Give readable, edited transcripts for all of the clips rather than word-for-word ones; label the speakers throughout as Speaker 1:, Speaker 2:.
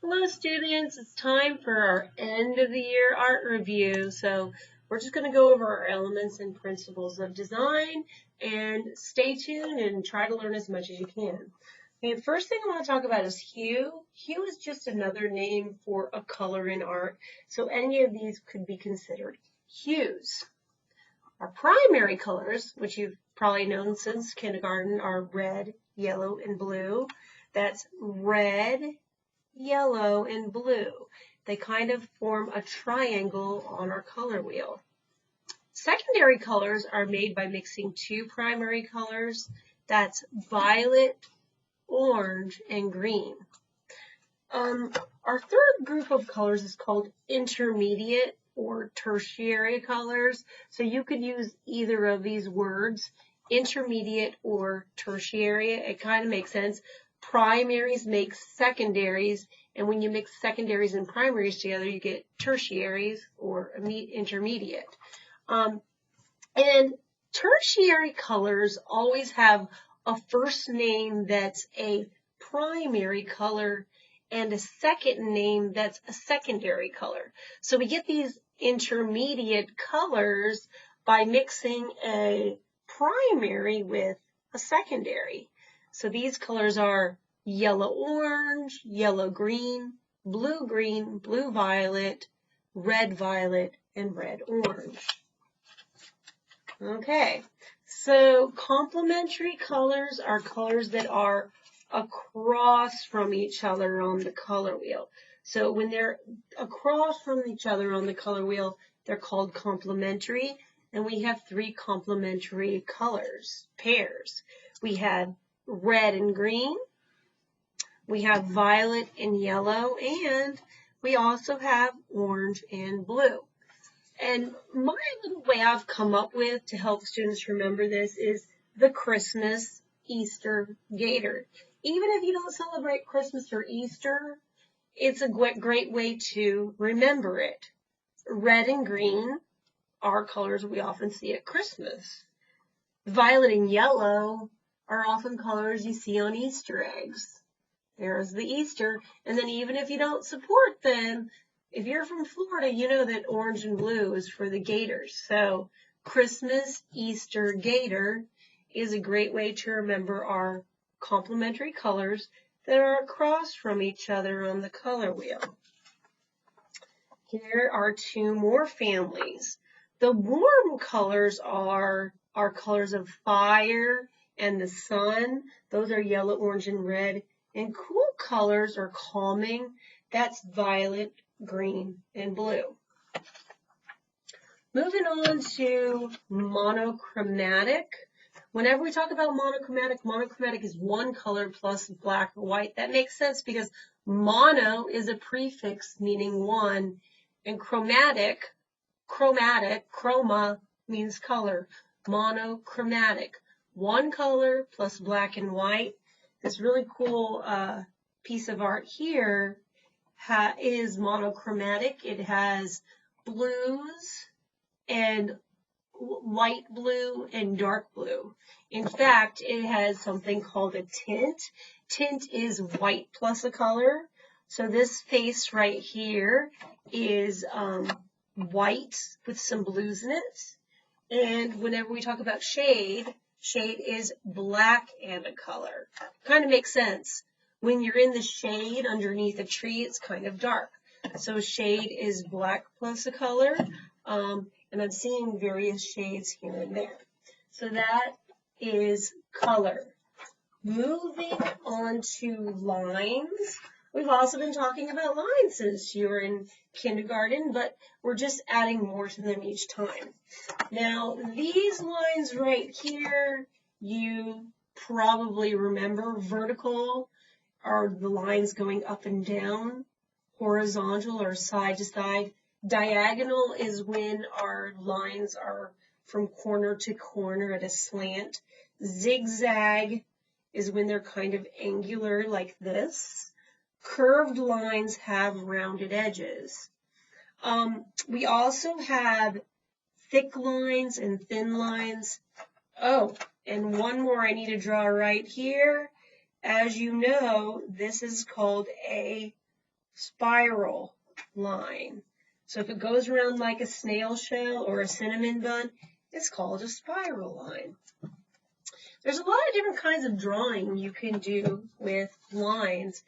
Speaker 1: Hello students, it's time for our end of the year art review. So we're just going to go over our elements and principles of design, and stay tuned and try to learn as much as you can. Okay, first thing I want to talk about is hue. Hue is just another name for a color in art, so any of these could be considered hues. Our primary colors, which you've probably known since kindergarten, are red, yellow, and blue. That's red, yellow, and blue. They kind of form a triangle on our color wheel. Secondary colors are made by mixing two primary colors. That's violet, orange, and green. Our third group of colors is called intermediate or tertiary colors. So you could use either of these words, intermediate or tertiary. It kind of makes sense. Primaries make secondaries, and when you mix secondaries and primaries together, you get tertiaries or intermediate. And tertiary colors always have a first name that's a primary color and a second name that's a secondary color. So we get these intermediate colors by mixing a primary with a secondary. So these colors are yellow-orange, yellow-green, blue-green, blue-violet, red-violet, and red-orange. Okay, so complementary colors are colors that are across from each other on the color wheel. So when they're across from each other on the color wheel, they're called complementary, and we have three complementary colors, pairs. We have red and green, we have violet and yellow, and we also have orange and blue. And my little way I've come up with to help students remember this is the Christmas Easter gator. Even if you don't celebrate Christmas or Easter, it's a great way to remember it. Red and green are colors we often see at Christmas. Violet and yellow are often colors you see on Easter eggs. There's the Easter. And then even if you don't support them, if you're from Florida, you know that orange and blue is for the gators. So Christmas, Easter, gator is a great way to remember our complementary colors that are across from each other on the color wheel. Here are two more families. The warm colors are our colors of fire and the sun. Those are yellow, orange, and red. And cool colors are calming. That's violet, green, and blue. Moving on to monochromatic. Whenever we talk about monochromatic is one color plus black or white. That makes sense because mono is a prefix meaning one, and chromatic, chroma means color. Monochromatic, one color plus black and white. This really cool piece of art here is monochromatic. It has blues and light blue and dark blue. In fact, it has something called a tint. Tint is white plus a color. So this face right here is white with some blues in it. And whenever we talk about shade, shade is black and a color. Kind of makes sense. When you're in the shade underneath a tree, it's kind of dark. So shade is black plus a color. And I'm seeing various shades here and there. So that is color. Moving on to lines. We've also been talking about lines since you were in kindergarten, but we're just adding more to them each time. Now, these lines right here, you probably remember. Vertical are the lines going up and down. Horizontal or side to side. Diagonal is when our lines are from corner to corner at a slant. Zigzag is when they're kind of angular like this. Curved lines have rounded edges. We also have thick lines and thin lines. Oh, and one more I need to draw right here. As you know, this is called a spiral line. So if it goes around like a snail shell or a cinnamon bun, it's called a spiral line. There's a lot of different kinds of drawing you can do with lines,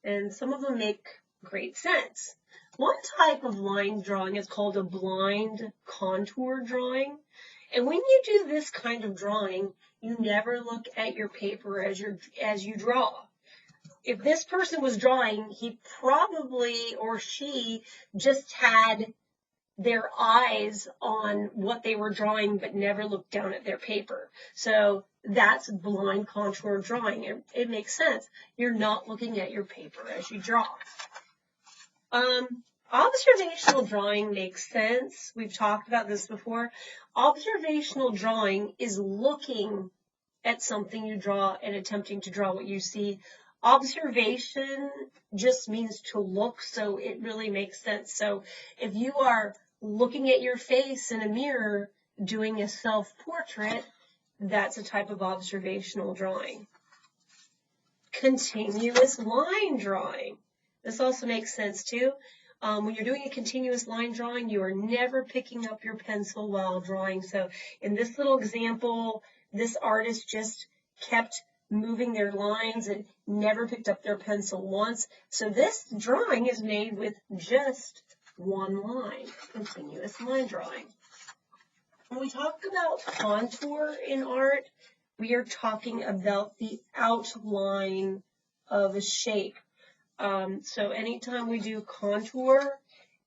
Speaker 1: and some of them make great sense. One type of line drawing is called a blind contour drawing. And when you do this kind of drawing, you never look at your paper as you draw. If this person was drawing, he probably or she just had their eyes on what they were drawing but never looked down at their paper. So that's blind contour drawing. It makes sense. You're not looking at your paper as you draw. Observational drawing makes sense. We've talked about this before. Observational drawing is looking at something you draw and attempting to draw what you see. Observation just means to look, so it really makes sense. So if you are looking at your face in a mirror doing a self-portrait, that's a type of observational drawing. Continuous line drawing. This also makes sense too. When you're doing a continuous line drawing, you are never picking up your pencil while drawing. So in this little example, this artist just kept moving their lines and never picked up their pencil once. So this drawing is made with just one line, continuous line drawing. When we talk about contour in art, we are talking about the outline of a shape. So anytime we do contour,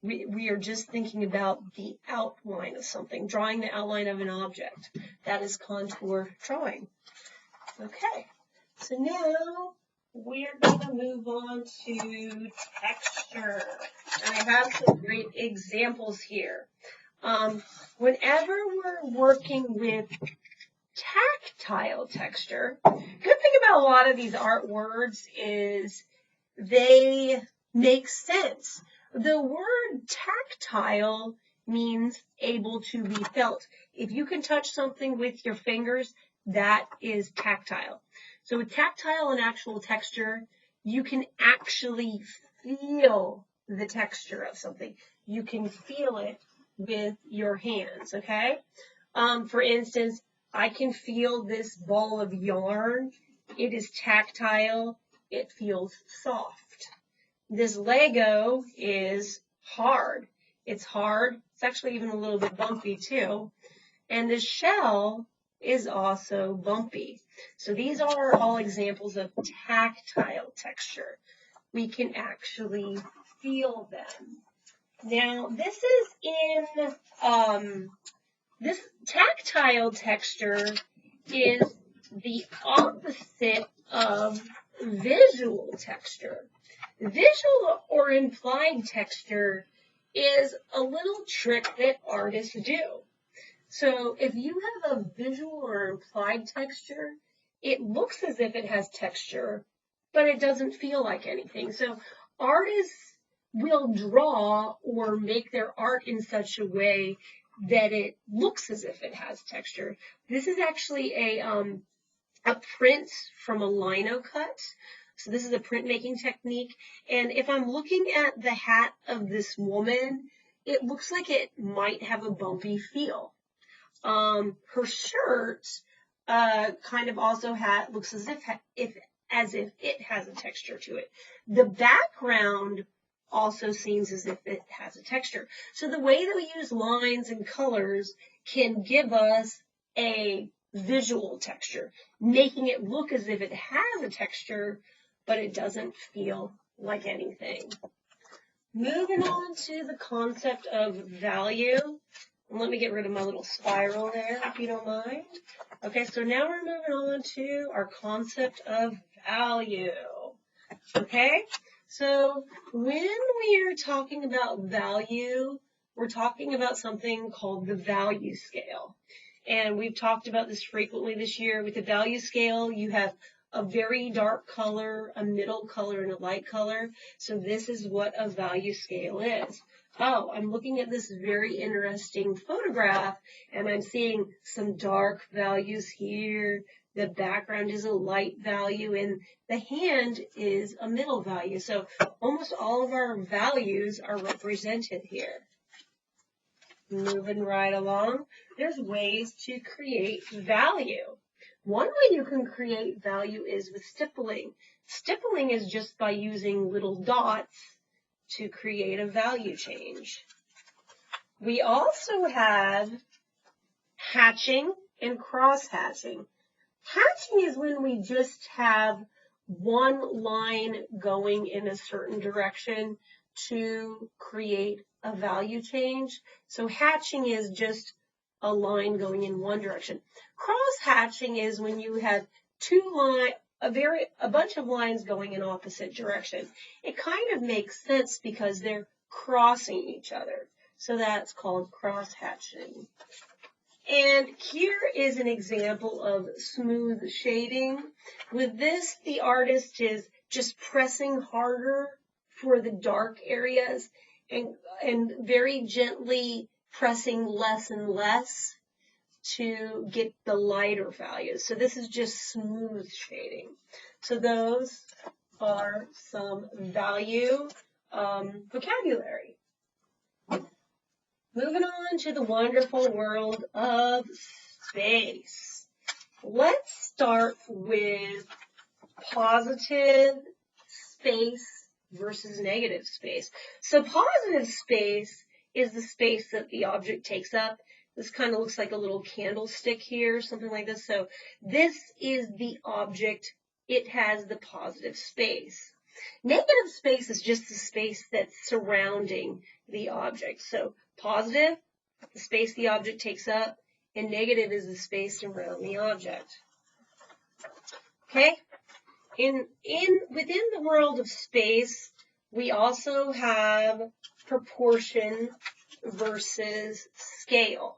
Speaker 1: we are just thinking about the outline of something, drawing the outline of an object. That is contour drawing. Okay, so now we are going to move on to texture. And I have some great examples here. Whenever we're working with tactile texture, good thing about a lot of these art words is they make sense. The word tactile means able to be felt. If you can touch something with your fingers, that is tactile. So with tactile and actual texture, you can actually feel the texture of something. You can feel it with your hands, okay? For instance, I can feel this ball of yarn. It is tactile. It feels soft. This Lego is hard. It's hard. It's actually even a little bit bumpy too. And the shell is also bumpy. So these are all examples of tactile texture. We can actually feel them. Now, this is this tactile texture is the opposite of visual texture. Visual or implied texture is a little trick that artists do. So if you have a visual or implied texture, it looks as if it has texture, but it doesn't feel like anything. So artists will draw or make their art in such a way that it looks as if it has texture. This is actually a print from a lino cut. So this is a printmaking technique. And if I'm looking at the hat of this woman, it looks like it might have a bumpy feel. Her shirt kind of also looks as if it has a texture to it. The background also seems as if it has a texture. So the way that we use lines and colors can give us a visual texture, making it look as if it has a texture, but it doesn't feel like anything. Moving on to the concept of value. Let me get rid of my little spiral there, if you don't mind. Okay, so now we're moving on to our concept of value. Okay, so when we are talking about value, we're talking about something called the value scale. And we've talked about this frequently this year. With the value scale, you have a very dark color, a middle color, and a light color. So this is what a value scale is. Oh, I'm looking at this very interesting photograph, and I'm seeing some dark values here, the background is a light value, and the hand is a middle value. So almost all of our values are represented here. Moving right along, there's ways to create value. One way you can create value is with stippling. Stippling is just by using little dots to create a value change. We also have hatching and cross-hatching. Hatching is when we just have one line going in a certain direction to create a value change. So hatching is just a line going in one direction. Cross-hatching is when you have a bunch of lines going in opposite direction. It kind of makes sense because they're crossing each other. So that's called cross-hatching. And here is an example of smooth shading. With this, the artist is just pressing harder for the dark areas and very gently pressing less and less to get the lighter values. So this is just smooth shading. So those are some value vocabulary. Moving on to the wonderful world of space. Let's start with positive space versus negative space. So positive space is the space that the object takes up. This kind of looks like a little candlestick here, something like this. So this is the object. It has the positive space. Negative space is just the space that's surrounding the object. So positive, the space the object takes up, and negative is the space around the object. Okay? Within the world of space, we also have proportion versus scale.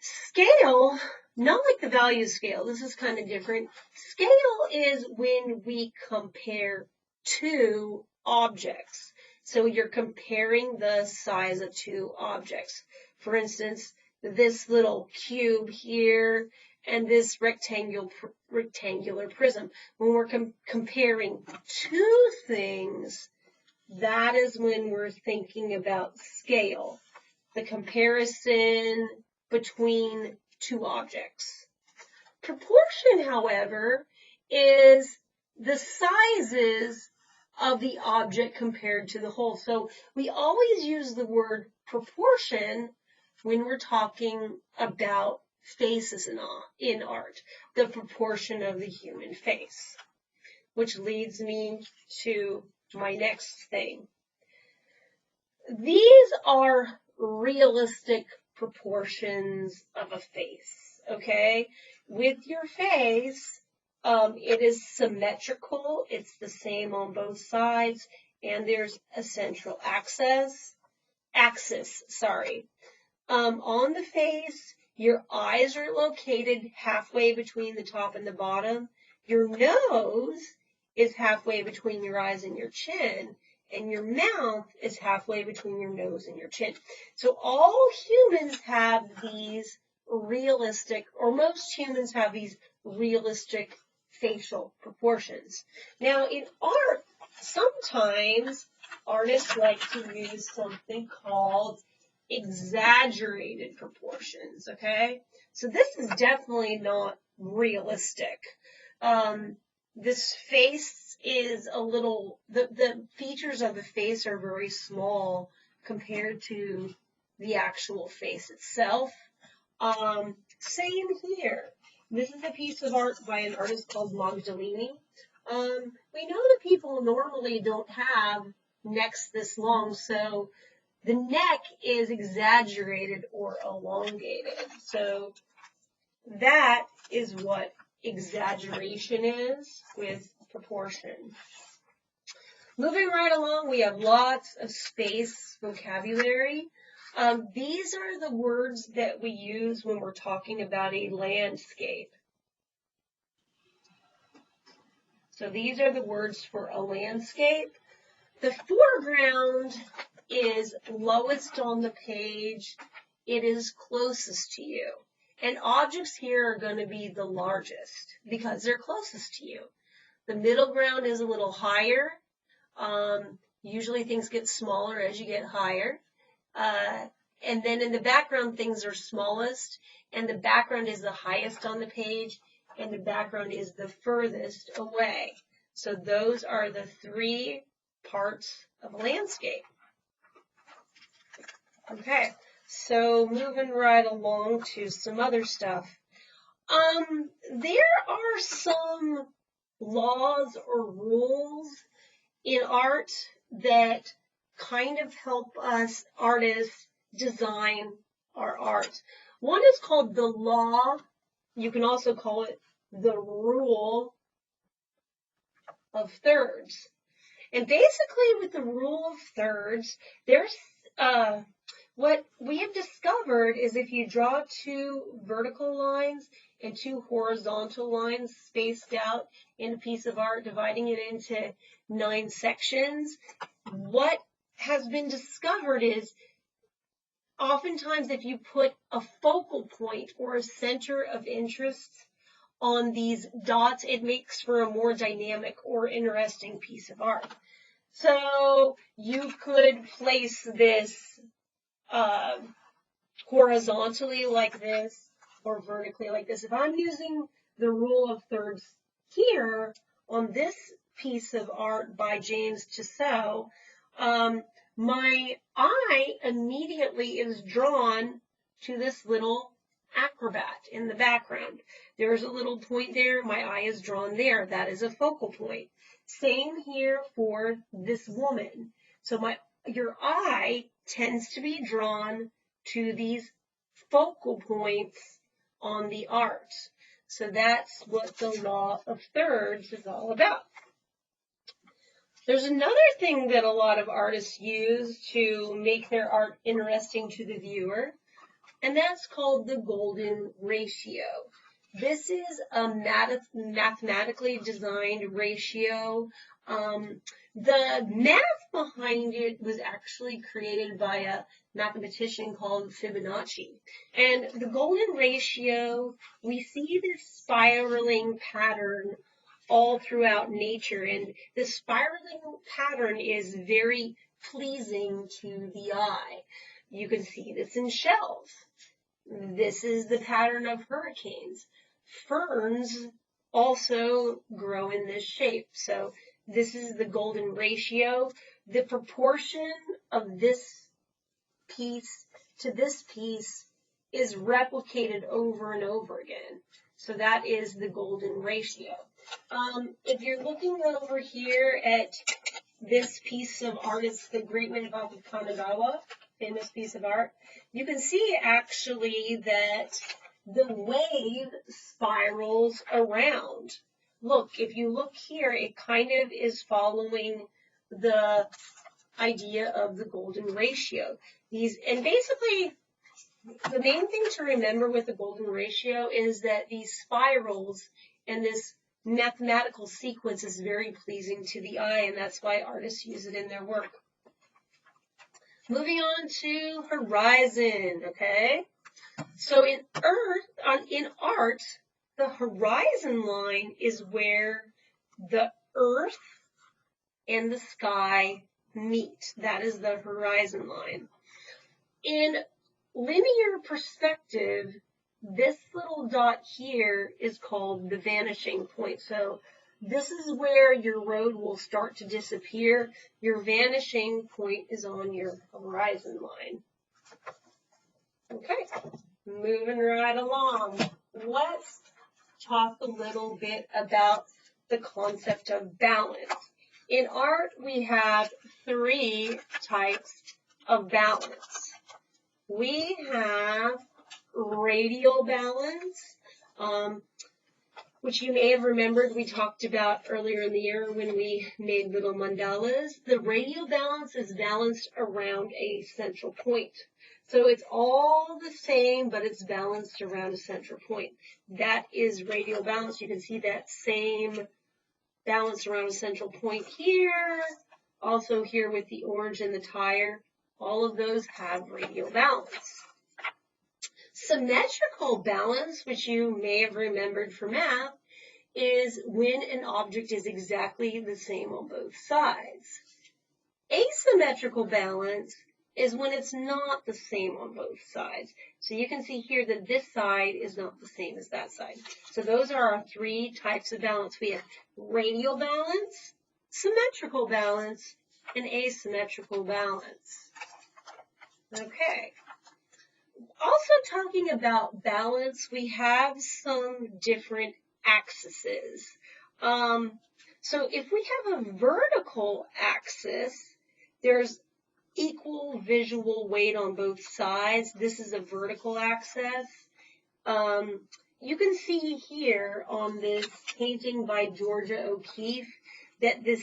Speaker 1: Scale, not like the value scale, this is kind of different. Scale is when we compare two objects. So you're comparing the size of two objects. For instance, this little cube here and this rectangular prism. When we're comparing two things, that is when we're thinking about scale, the comparison between two objects. Proportion, however, is the sizes of the object compared to the whole. So we always use the word proportion when we're talking about faces in art, the proportion of the human face, which leads me to my next thing. These are realistic proportions of a face, okay? With your face, it is symmetrical. It's the same on both sides, and there's a central axis. On the face, your eyes are located halfway between the top and the bottom. Your nose is halfway between your eyes and your chin, and your mouth is halfway between your nose and your chin. So all humans have these realistic, or most humans have these realistic facial proportions. Now in art, sometimes artists like to use something called exaggerated proportions, okay? So this is definitely not realistic. This face is a little, the features of the face are very small compared to the actual face itself. Same here. This is a piece of art by an artist called Magdalene. We know that people normally don't have necks this long, so the neck is exaggerated or elongated. So that is what exaggeration is with proportion. Moving right along, we have lots of space vocabulary. These are the words that we use when we're talking about a landscape. So these are the words for a landscape. The foreground is lowest on the page. It is closest to you. And objects here are going to be the largest because they're closest to you. The middle ground is a little higher. Usually things get smaller as you get higher. And then in the background, things are smallest, and the background is the highest on the page, and the background is the furthest away. So those are the three parts of a landscape. Okay, so moving right along to some other stuff. There are some laws or rules in art that kind of help us artists design our art. One is called the law. You can also call it the rule of thirds. And basically with the rule of thirds, there's what we have discovered is if you draw two vertical lines and two horizontal lines spaced out in a piece of art, dividing it into 9 sections, what has been discovered is oftentimes if you put a focal point or a center of interest on these dots, it makes for a more dynamic or interesting piece of art. So you could place this horizontally like this or vertically like this. If I'm using the rule of thirds here on this piece of art by James Tissot, my eye immediately is drawn to this little acrobat in the background. There's a little point there. My eye is drawn there. That is a focal point. Same here for this woman. So your eye tends to be drawn to these focal points on the art. So that's what the law of thirds is all about. There's another thing that a lot of artists use to make their art interesting to the viewer, and that's called the golden ratio. This is a mathematically designed ratio. The math behind it was actually created by a mathematician called Fibonacci. And the golden ratio, we see this spiraling pattern all throughout nature, and the spiraling pattern is very pleasing to the eye. You can see this in shells. This is the pattern of hurricanes. Ferns also grow in this shape. So this is the golden ratio. The proportion of this piece to this piece is replicated over and over again. So that is the golden ratio. If you're looking over here at this piece of art, it's the Great Man of Kanagawa, famous piece of art, you can see actually that the wave spirals around. Look, if you look here, it kind of is following the idea of the golden ratio. And basically, the main thing to remember with the golden ratio is that these spirals and this mathematical sequence is very pleasing to the eye, and that's why artists use it in their work. Moving on to horizon, okay? So in art, the horizon line is where the earth and the sky meet. That is the horizon line. In linear perspective, this little dot here is called the vanishing point. So this is where your road will start to disappear. Your vanishing point is on your horizon line. Okay, moving right along. Let's talk a little bit about the concept of balance. In art, we have 3 types of balance. We have radial balance, which you may have remembered we talked about earlier in the year when we made little mandalas. The radial balance is balanced around a central point. So it's all the same, but it's balanced around a central point. That is radial balance. You can see that same balance around a central point here. Also here with the orange and the tire. All of those have radial balance. Symmetrical balance, which you may have remembered from math, is when an object is exactly the same on both sides. Asymmetrical balance is when it's not the same on both sides. So you can see here that this side is not the same as that side. So those are our three types of balance. We have radial balance, symmetrical balance, and asymmetrical balance. Okay. Also talking about balance, we have some different axes. So if we have a vertical axis, there's equal visual weight on both sides. This is a vertical axis. You can see here on this painting by Georgia O'Keeffe that this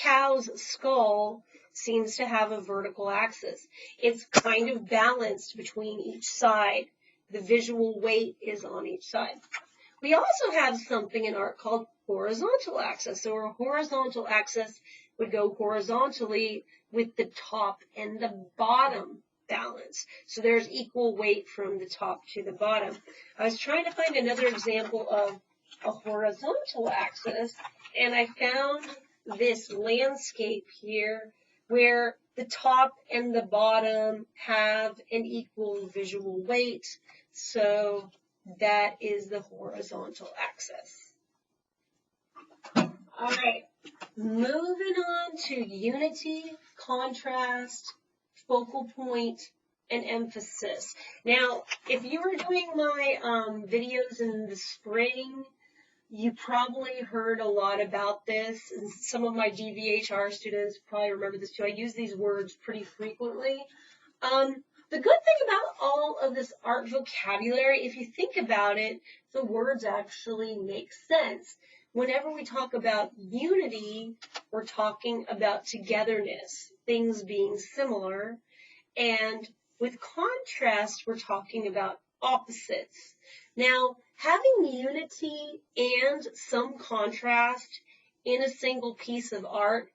Speaker 1: cow's skull seems to have a vertical axis. It's kind of balanced between each side. The visual weight is on each side. We also have something in art called horizontal axis. So a horizontal axis would go horizontally with the top and the bottom balance. So there's equal weight from the top to the bottom. I was trying to find another example of a horizontal axis, and I found this landscape here where the top and the bottom have an equal visual weight. So that is the horizontal axis. All right, moving on to unity, contrast, focal point, and emphasis. Now, if you were doing my videos in the spring, you probably heard a lot about this, and some of my DVHR students probably remember this too. I use these words pretty frequently. The good thing about all of this art vocabulary, if you think about it, the words actually make sense. Whenever we talk about unity, we're talking about togetherness, things being similar. And with contrast, we're talking about opposites. Now, having unity and some contrast in a single piece of art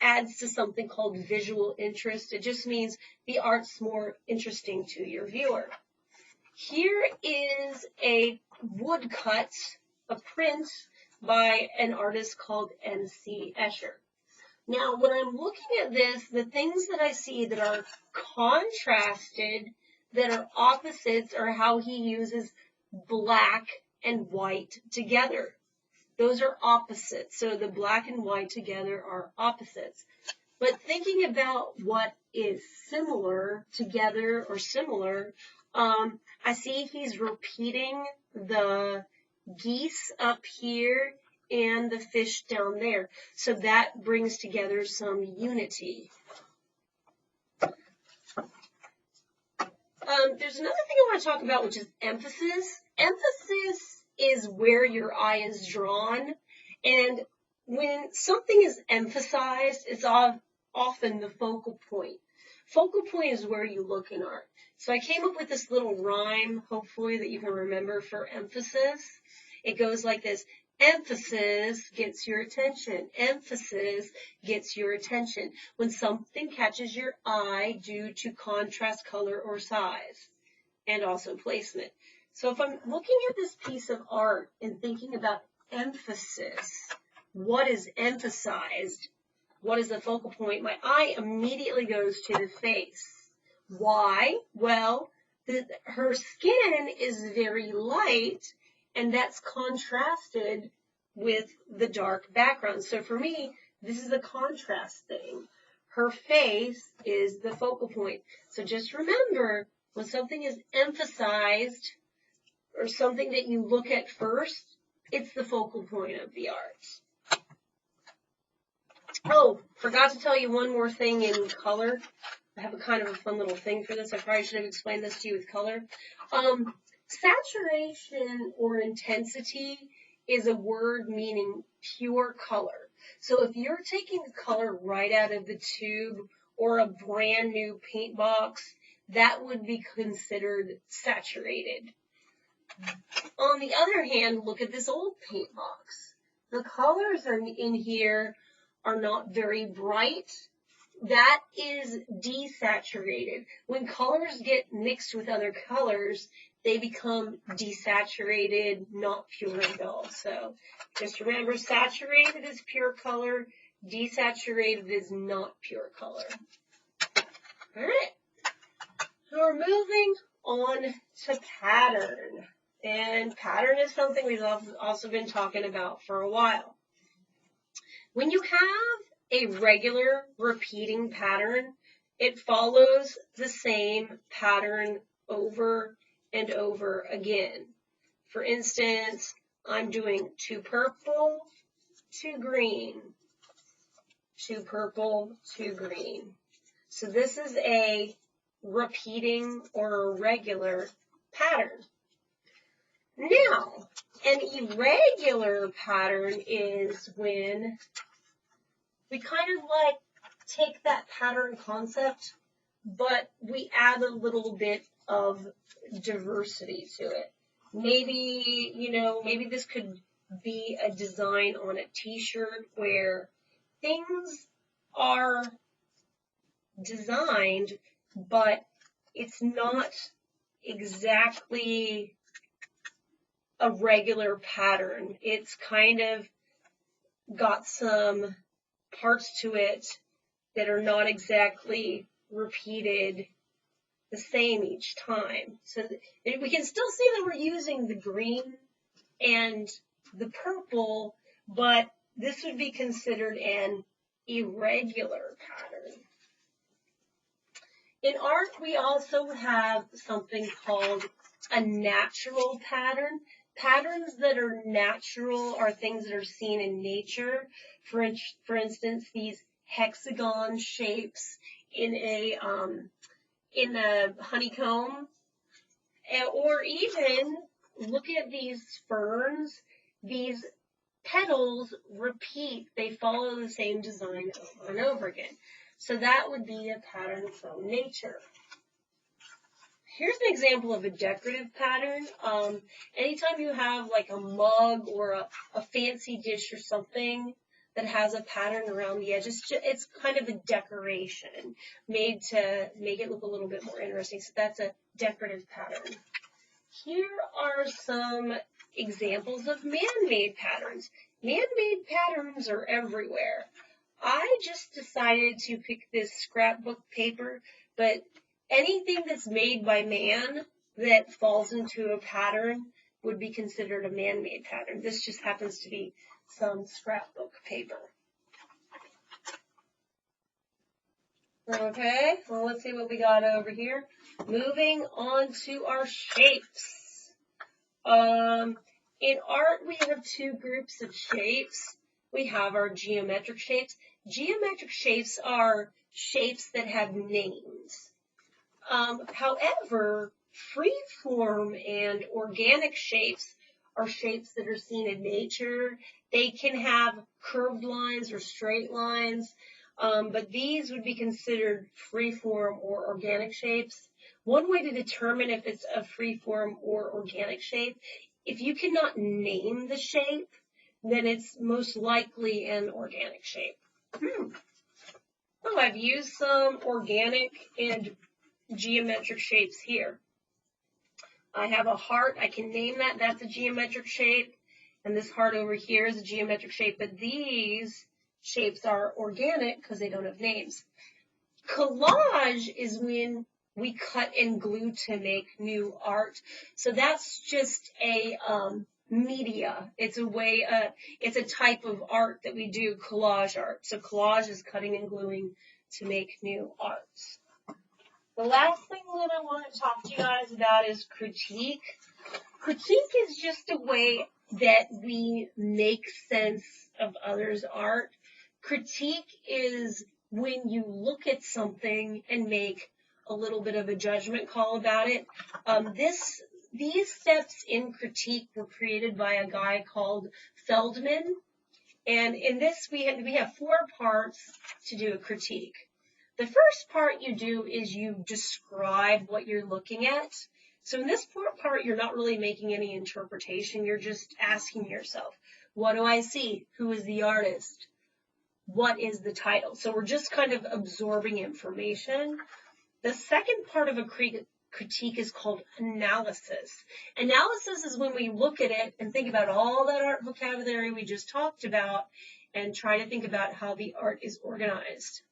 Speaker 1: adds to something called visual interest. It just means the art's more interesting to your viewer. Here is a woodcut, a print by an artist called N.C. Escher. Now, when I'm looking at this, the things that I see that are contrasted, that are opposites, are how he uses black and white together. Those are opposites. So the black and white together are opposites. But thinking about what is similar together or similar, I see he's repeating the geese up here and the fish down there. So that brings together some unity. There's another thing I want to talk about, which is emphasis. Emphasis is where your eye is drawn. And when something is emphasized, it's often the focal point. Focal point is where you look in art. So I came up with this little rhyme, hopefully, that you can remember for emphasis. It goes like this. Emphasis gets your attention. Emphasis gets your attention when something catches your eye due to contrast, color, or size, and also placement. So if I'm looking at this piece of art and thinking about emphasis, what is emphasized? What is the focal point? My eye immediately goes to the face. Why? Well, her skin is very light, and that's contrasted with the dark background. So for me, this is a contrast thing. Her face is the focal point. So just remember, when something is emphasized or something that you look at first, it's the focal point of the art. Oh, forgot to tell you one more thing in color. I have a kind of a fun little thing for this. I probably should have explained this to you with color. Saturation or intensity is a word meaning pure color. So if you're taking a color right out of the tube or a brand new paint box, that would be considered saturated. On the other hand, look at this old paint box. The colors in here are not very bright. that is desaturated. When colors get mixed with other colors, they become desaturated, not pure and dull. So just remember, saturated is pure color, desaturated is not pure color. All right. So we're moving on to pattern. And pattern is something we've also been talking about for a while. When you have a regular repeating pattern, it follows the same pattern over and over again. For instance, I'm doing 2 purple, 2 green, 2 purple, 2 green. So this is a repeating or a regular pattern. Now, an irregular pattern is when we kind of like take that pattern concept, but we add a little bit of diversity to it. Maybe, maybe this could be a design on a t-shirt where things are designed, but it's not exactly a regular pattern. It's kind of got some parts to it that are not exactly repeated the same each time. So we can still see that we're using the green and the purple, but this would be considered an irregular pattern. In art, we also have something called a natural pattern. Patterns that are natural are things that are seen in nature. For instance, these hexagon shapes in a honeycomb, or even look at these ferns. These petals repeat; they follow the same design over and over again. So that would be a pattern from nature. Here's an example of a decorative pattern. Anytime you have like a mug or a fancy dish or something that has a pattern around the edges, it's kind of a decoration made to make it look a little bit more interesting. So that's a decorative pattern. Here are some examples of man-made patterns. Man-made patterns are everywhere. I just decided to pick this scrapbook paper, but anything that's made by man that falls into a pattern would be considered a man-made pattern. This just happens to be some scrapbook paper. Okay, well, let's see what we got over here. Moving on to our shapes. In art, we have 2 groups of shapes. We have our geometric shapes. Geometric shapes are shapes that have names. However, free-form and organic shapes are shapes that are seen in nature. They can have curved lines or straight lines, but these would be considered free-form or organic shapes. One way to determine if it's a free-form or organic shape, if you cannot name the shape, then it's most likely an organic shape. Oh, I've used some organic and geometric shapes here. I have a heart. I can name that. That's a geometric shape. And this heart over here is a geometric shape. But these shapes are organic because they don't have names. Collage is when we cut and glue to make new art. So that's just a media. It's a way, it's a type of art that we do, collage art. So collage is cutting and gluing to make new arts. The last thing that I want to talk to you guys about is critique. Critique is just a way that we make sense of others' art. Critique is when you look at something and make a little bit of a judgment call about it. These steps in critique were created by a guy called Feldman. And in this, we have 4 parts to do a critique. The first part you do is you describe what you're looking at. So in this part, you're not really making any interpretation. You're just asking yourself, what do I see? Who is the artist? what is the title. So we're just kind of absorbing information. The second part of a critique is called analysis. Analysis is when we look at it and think about all that art vocabulary we just talked about and try to think about how the art is organized.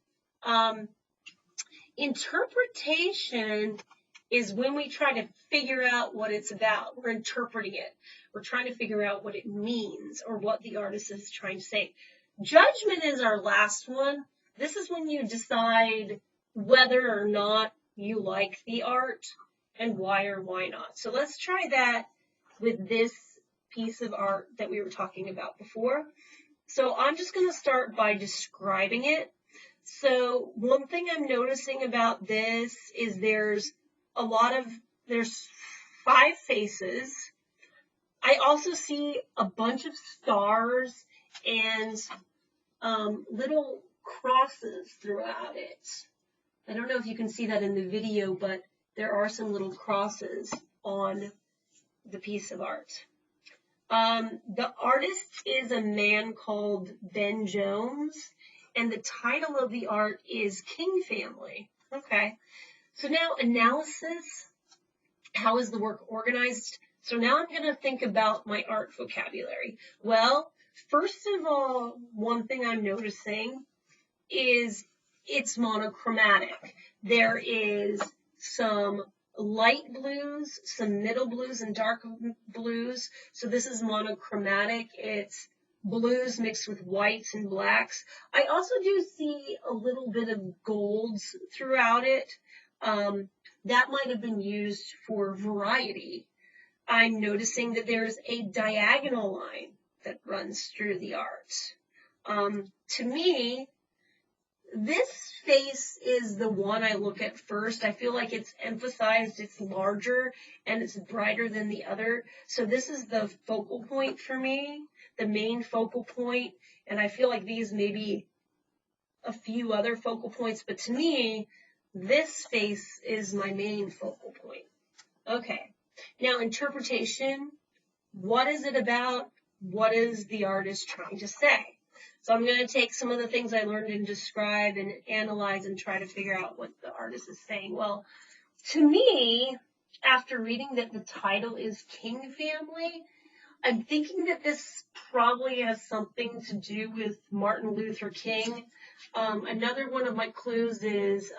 Speaker 1: Interpretation is when we try to figure out what it's about. We're interpreting it. We're trying to figure out what it means or what the artist is trying to say. Judgment is our last one. This is when you decide whether or not you like the art and why or why not. So let's try that with this piece of art that we were talking about before. So I'm just going to start by describing it. So one thing I'm noticing about this is there's 5 faces. I also see a bunch of stars and little crosses throughout it. I don't know if you can see that in the video, but there are some little crosses on the piece of art. The artist is a man called Ben Jones, and the title of the art is King Family. Okay, so now analysis. How is the work organized? So now I'm going to think about my art vocabulary. Well, first of all, one thing I'm noticing is it's monochromatic. There is some light blues, some middle blues, and dark blues. So this is monochromatic. It's blues mixed with whites and blacks. I also do see a little bit of golds throughout it. That might have been used for variety. I'm noticing that there's a diagonal line that runs through the art. To me, this face is the one I look at first. I feel like it's emphasized, it's larger, and it's brighter than the other. So this is the focal point for me, the main focal point, and I feel like these may be a few other focal points, but to me, this face is my main focal point. Okay, now interpretation. What is it about? What is the artist trying to say? So I'm going to take some of the things I learned and describe and analyze and try to figure out what the artist is saying. Well, to me, after reading that the title is King Family, I'm thinking that this probably has something to do with Martin Luther King. Another one of my clues is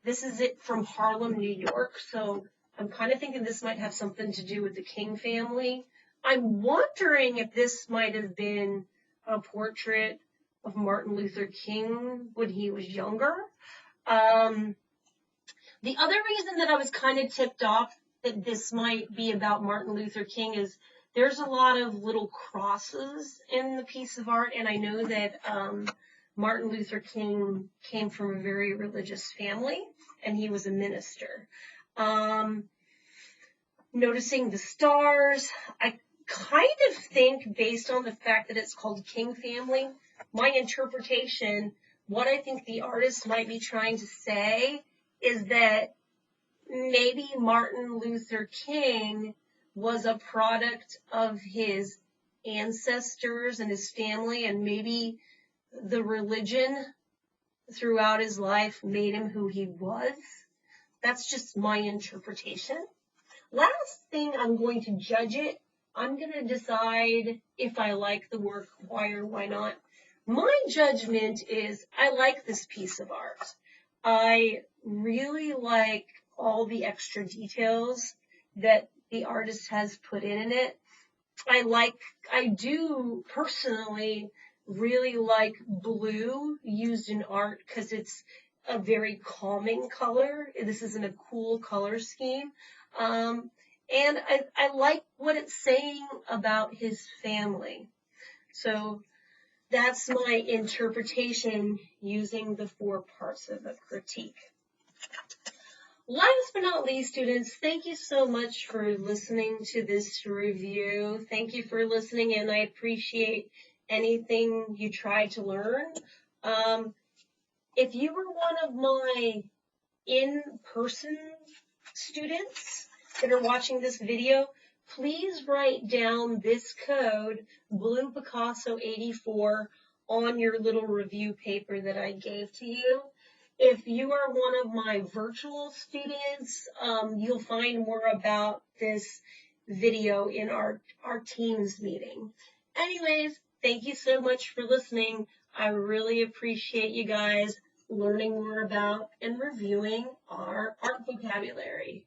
Speaker 1: this is it from Harlem, New York. So I'm kind of thinking this might have something to do with the King family. I'm wondering if this might have been a portrait of Martin Luther King when he was younger. The other reason that I was kind of tipped off that this might be about Martin Luther King is there's a lot of little crosses in the piece of art, and I know that Martin Luther King came from a very religious family, and he was a minister. Noticing the stars, I kind of think, based on the fact that it's called King Family, my interpretation, what I think the artist might be trying to say is that maybe Martin Luther King was a product of his ancestors and his family, and maybe the religion throughout his life made him who he was. That's just my interpretation. Last thing, I'm going to judge it. I'm going to decide if I like the work, why or why not. My judgment is I like this piece of art. I really like all the extra details that the artist has put in it. I do personally really like blue used in art because it's a very calming color. This isn't a cool color scheme. And I like what it's saying about his family. So that's my interpretation using the 4 parts of a critique. Last but not least, students, thank you so much for listening to this review. Thank you for listening, and I appreciate anything you try to learn. If you were one of my in-person students that are watching this video, please write down this code, Blue Picasso 84, on your little review paper that I gave to you. If you are one of my virtual students, you'll find more about this video in our Teams meeting. Anyways, thank you so much for listening. I really appreciate you guys learning more about and reviewing our art vocabulary.